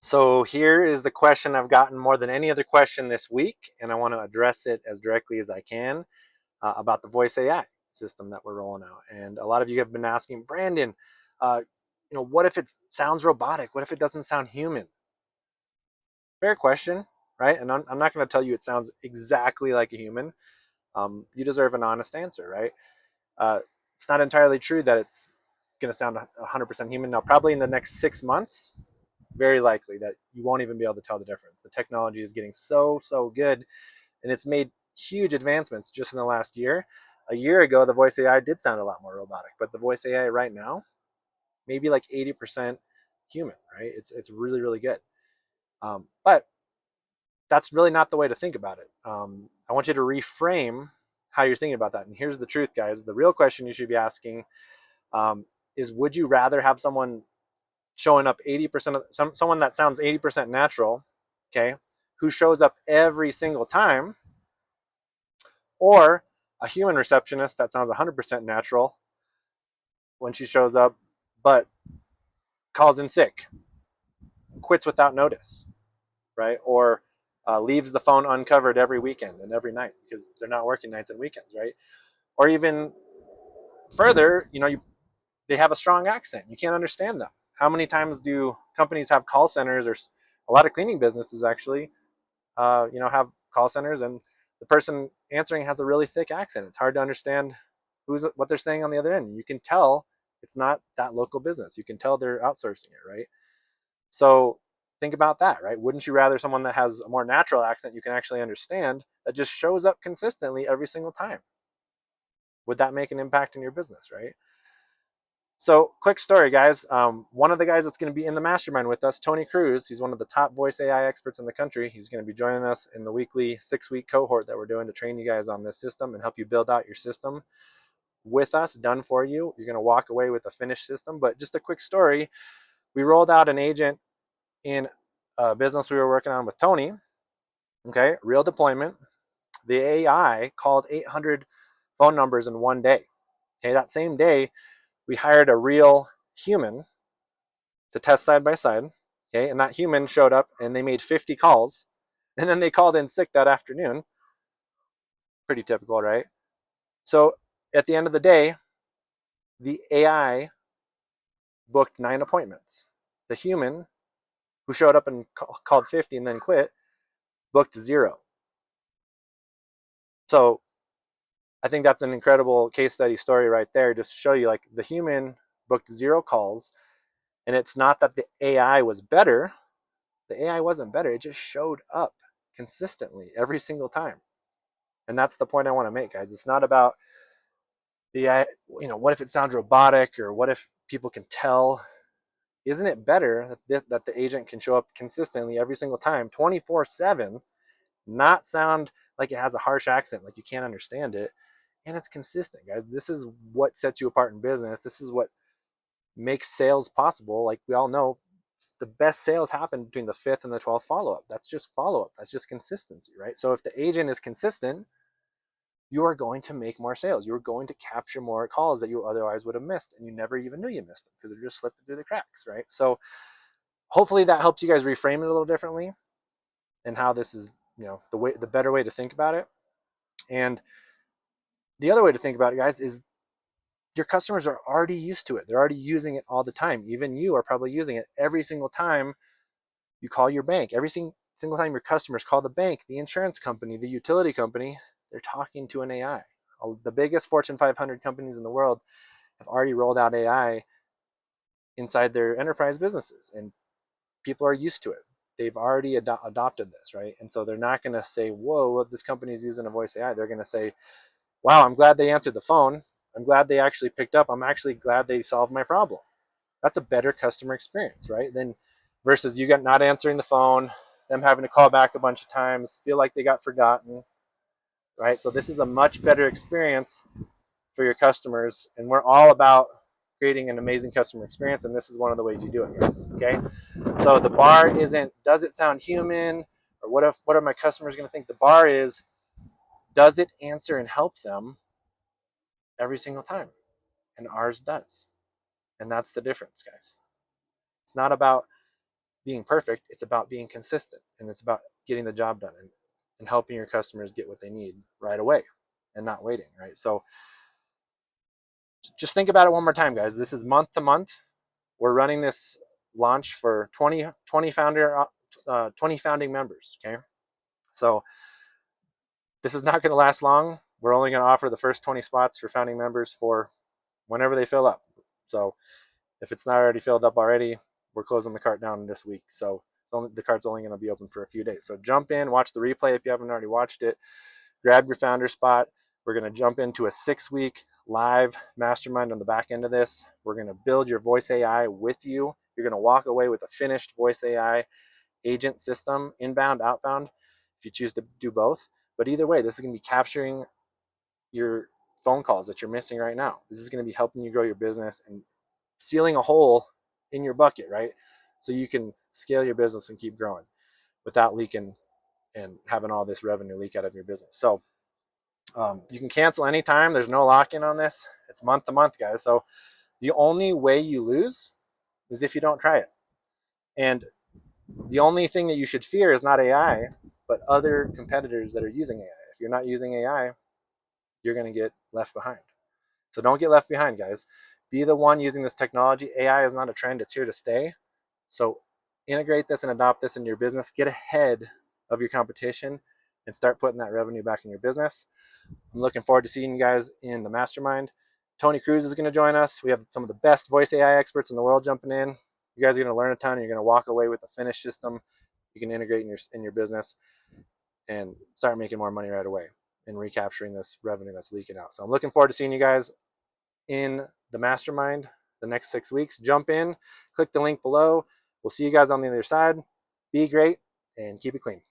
So here is the question I've gotten more than any other question this week, and I want to address it as directly as I can about the voice AI system that we're rolling out. And a lot of you have been asking, Brandon, uh, what if it sounds robotic? What if it doesn't sound human? Fair question, right? And I'm not going to tell you it sounds exactly like a human. You deserve an honest answer, right? Uh, it's not entirely true that it's going to sound 100% human. Now, probably in the next 6 months, very likely that you won't even be able to tell the difference. The technology is getting so good, and it's made huge advancements just in the last year. A year ago, the voice AI did sound a lot more robotic, but the voice AI right now, maybe like 80% human, right? It's really good. But that's really not the way to think about it. I want you to reframe how you're thinking about that. And here's the truth, guys. The real question you should be asking is: would you rather have someone showing up 80% of someone that sounds 80% natural, okay, who shows up every single time, or a human receptionist that sounds 100% natural when she shows up, but calls in sick, quits without notice, right? Or leaves the phone uncovered every weekend and every night because they're not working nights and weekends, right? Or even further, they have a strong accent. You can't understand them. How many times do companies have call centers, or a lot of cleaning businesses actually have call centers, and the person answering has a really thick accent. It's hard to understand what they're saying on the other end. You can tell it's not that local business. You can tell they're outsourcing it, right? So think about that, right? Wouldn't you rather someone that has a more natural accent you can actually understand that just shows up consistently every single time? Would that make an impact in your business, right? So, quick story, guys. One of the guys that's going to be in the mastermind with us, Tony Cruz, he's one of the top voice AI experts in the country. He's going to be joining us in the weekly 6-week cohort that we're doing to train you guys on this system and help you build out your system with us, done for you. You're going to walk away with a finished system. But just a quick story: we rolled out an agent in a business we were working on with Tony. Okay, real deployment. The AI called 800 phone numbers in one day. Okay, that same day, we hired a real human to test side by side. Okay, and that human showed up and they made 50 calls, and then they called in sick that afternoon. Pretty typical, right? So at the end of the day, the AI booked 9 appointments. The human who showed up and called 50 and then quit booked 0. So I think that's an incredible case study story right there, just to show you like the human booked 0 calls, and it's not that the AI was better. The AI wasn't better. It just showed up consistently every single time. And that's the point I want to make, guys. It's not about what if it sounds robotic, or what if people can tell. Isn't it better that the agent can show up consistently every single time, 24/7, not sound like it has a harsh accent, like you can't understand it, and it's consistent, guys? This is what sets you apart in business. This is what makes sales possible. Like we all know, the best sales happen between the 5th and the 12th follow-up. That's just follow-up. That's just consistency, right? So if the agent is consistent, you are going to make more sales. You're going to capture more calls that you otherwise would have missed, and you never even knew you missed them because they're just slipping through the cracks, right? So hopefully that helps you guys reframe it a little differently, and how this is, the better way to think about it. And the other way to think about it, guys, is your customers are already used to it. They're already using it all the time. Even you are probably using it every single time you call your bank. Every single time your customers call the bank, the insurance company, the utility company, they're talking to an AI. The biggest Fortune 500 companies in the world have already rolled out AI inside their enterprise businesses, and people are used to it. They've already adopted this, right? And so they're not going to say, whoa, this company is using a voice AI. They're going to say, wow, I'm glad they answered the phone. I'm glad they actually picked up. I'm actually glad they solved my problem. That's a better customer experience, right? Then versus you get not answering the phone, them having to call back a bunch of times, feel like they got forgotten, right? So this is a much better experience for your customers, and we're all about creating an amazing customer experience, and this is one of the ways you do it, guys. Okay, so the bar isn't does it sound human, or what are my customers going to think. The bar is, does it answer and help them every single time, and ours does. And that's the difference, guys. It's not about being perfect. It's about being consistent, and it's about getting the job done, and helping your customers get what they need right away and not waiting, right? So just think about it one more time, guys. This is month to month. We're running this launch for 20 founding members, okay? So this is not going to last long. We're only going to offer the first 20 spots for founding members for whenever they fill up. So if it's not already filled up already, we're closing the cart down this week. So the cart's only going to be open for a few days. So jump in, watch the replay if you haven't already watched it. Grab your founder spot. We're going to jump into a 6-week live mastermind on the back end of this. We're going to build your voice AI with you. You're going to walk away with a finished voice AI agent system, inbound, outbound, if you choose to do both. But either way, this is going to be capturing your phone calls that you're missing right now. This is going to be helping you grow your business and sealing a hole in your bucket, right? So you can scale your business and keep growing without leaking and having all this revenue leak out of your business. So you can cancel anytime. There's no lock-in on this. It's month to month, guys. So the only way you lose is if you don't try it. And the only thing that you should fear is not AI, but other competitors that are using AI. If you're not using AI, you're going to get left behind. So don't get left behind, guys. Be the one using this technology. AI is not a trend. It's here to stay. So integrate this and adopt this in your business. Get ahead of your competition and start putting that revenue back in your business. I'm looking forward to seeing you guys in the mastermind. Tony Cruz is going to join us. We have some of the best voice AI experts in the world jumping in. You guys are going to learn a ton. And you're going to walk away with a finished system you can integrate in your business and start making more money right away and recapturing this revenue that's leaking out. So I'm looking forward to seeing you guys in the mastermind the next 6 weeks. Jump in, click the link below. We'll see you guys on the other side. Be great and keep it clean.